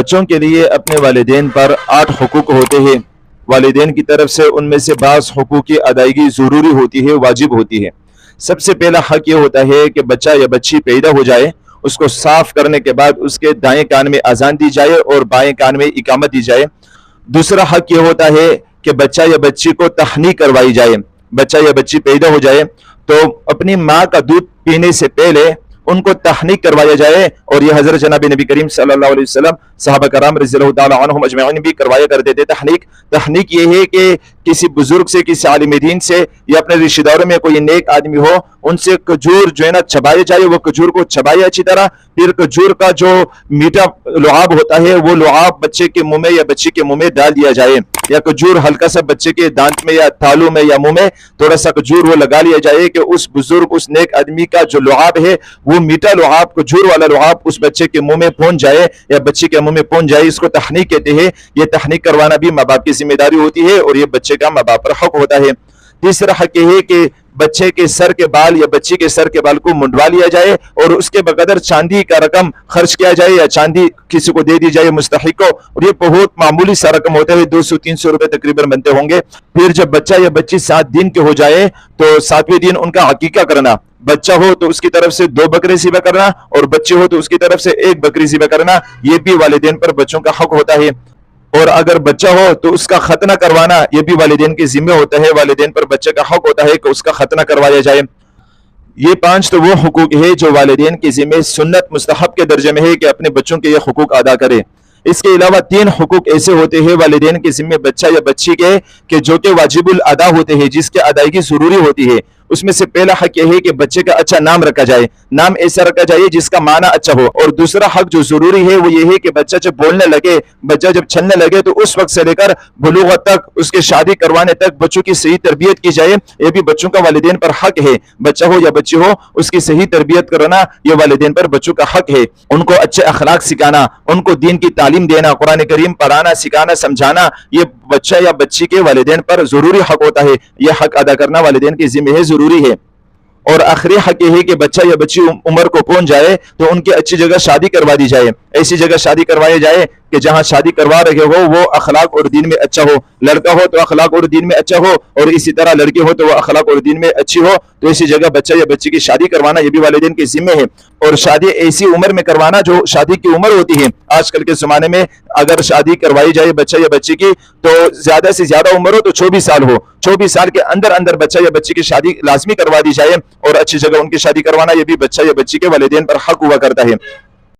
بچوں کے لیے اپنے والدین پر 8 حقوق ہوتے ہیں۔ والدین کی طرف سے ان میں سے بعض حقوق کی ادائیگی ضروری ہوتی ہے، واجب ہوتی ہے۔ سب سے پہلا حق یہ ہوتا ہے کہ بچہ یا بچی پیدا ہو جائے، اس کو صاف کرنے کے بعد اس کے دائیں کان میں اذان دی جائے اور بائیں کان میں اقامت دی جائے۔ دوسرا حق یہ ہوتا ہے کہ بچہ یا بچی کو تحنیک کروائی جائے۔ بچہ یا بچی پیدا ہو جائے تو اپنی ماں کا دودھ پینے سے پہلے ان کو تحنیک کروایا جائے، اور یہ حضرت جناب نبی کریم صلی اللہ علیہ وسلم، صحابہ کرام رضی اللہ تعالی عنہم اجمعین بھی کروایا کرتے تھے تحنیک یہ ہے کہ کسی بزرگ سے، کسی عالم دین سے یا اپنے رشتہ داروں میں کوئی نیک آدمی ہو، ان سے کھجور جو ہے نا چبایا جائے، وہ کھجور کو چبائے اچھی طرح، پھر کھجور کا جو میٹھا لعاب ہوتا ہے وہ لعاب بچے کے منہ میں یا بچی کے منہ میں ڈال دیا جائے، یا کھجور ہلکا سا بچے کے دانت میں یا تالو میں یا منہ میں تھوڑا سا کھجور وہ لگا لیا جائے کہ اس بزرگ، اس نیک آدمی کا جو لعاب ہے وہ میٹھا لعاب، کھجور والا لعاب اس بچے کے منہ میں پہنچ جائے یا بچی کے منہ میں پہنچ جائے۔ اس کو تحنیک کہتے ہیں۔ یہ تحنیک کروانا بھی ماں باپ کی ذمہ داری ہوتی ہے، اور یہ بچے کا ماں باپ پر حق ہوتا ہے۔ تیسرا حق یہ ہے کہ بچے کے سر کے بال یا بچی کے سر کے بال کو منڈوا لیا جائے، اور اس کے بقدر چاندی کا رقم خرچ کیا جائے یا چاندی کسی کو دے دی جائے مستحق کو، اور یہ بہت معمولی سا رقم ہوتا ہے، 200-300 روپے تقریباً بنتے ہوں گے۔ پھر جب بچہ یا بچی 7 دن کے ہو جائے تو 7ویں دن ان کا عقیقہ کرنا، بچہ ہو تو اس کی طرف سے 2 بکرے ذبح کرنا، اور بچے ہو تو اس کی طرف سے 1 بکری ذبح کرنا، یہ بھی والدین پر بچوں کا حق ہوتا ہے۔ اور اگر بچہ ہو تو اس کا ختنہ کروانا یہ بھی والدین کے ذمہ ہوتا ہے، والدین پر بچے کا حق ہوتا ہے کہ اس کا ختنہ کروایا جائے۔ یہ 5 تو وہ حقوق ہے جو والدین کے ذمہ سنت مستحب کے درجے میں ہے کہ اپنے بچوں کے یہ حقوق ادا کرے۔ اس کے علاوہ 3 حقوق ایسے ہوتے ہیں والدین کے ذمہ بچہ یا بچی کے کہ جو کہ واجب الادا ہوتے ہیں، جس کی ادائیگی ضروری ہوتی ہے۔ اس میں سے پہلا حق یہ ہے کہ بچے کا اچھا نام رکھا جائے، نام ایسا رکھا جائے جس کا معنی اچھا ہو۔ اور دوسرا حق جو ضروری ہے وہ یہ ہے کہ بچہ جب بولنے لگے، بچہ جب چلنے لگے تو اس وقت سے لے کر بلوغت تک، اس کے شادی کروانے تک بچوں کی صحیح تربیت کی جائے۔ یہ بھی بچوں کا والدین پر حق ہے، بچہ ہو یا بچی ہو اس کی صحیح تربیت کرنا یہ والدین پر بچوں کا حق ہے۔ ان کو اچھے اخلاق سکھانا، ان کو دین کی تعلیم دینا، قرآن کریم پڑھانا، سکھانا، سمجھانا، یہ بچہ یا بچی کے والدین پر ضروری حق ہوتا ہے۔ یہ حق ادا کرنا والدین کے ذمہ ہے، ضروری ہے۔ اور آخری حق یہ ہے کہ بچہ یا بچی عمر کو پہنچ جائے تو ان کی اچھی جگہ شادی کروا دی جائے، ایسی جگہ شادی کروائی جائے کہ جہاں شادی کروا رہے ہو وہ اخلاق اور دین میں اچھا ہو، لڑکا ہو تو اخلاق اور دین میں اچھا ہو، اور اسی طرح لڑکی ہو تو وہ اخلاق اور دین میں اچھی ہو، تو ایسی جگہ بچہ یا بچی کی شادی کروانا یہ بھی والدین کے ذمہ ہے۔ اور شادی ایسی عمر میں کروانا جو شادی کی عمر ہوتی ہے۔ آج کل کے زمانے میں اگر شادی کروائی جائے بچہ یا بچی کی تو زیادہ سے زیادہ عمر ہو تو 24 سال ہو، 24 سال کے اندر بچہ یا بچی کی شادی لازمی کروا دی جائے، اور اچھی جگہ ان کی شادی کروانا یہ بھی بچہ یا بچی کے والدین پر حق ہوا کرتا ہے۔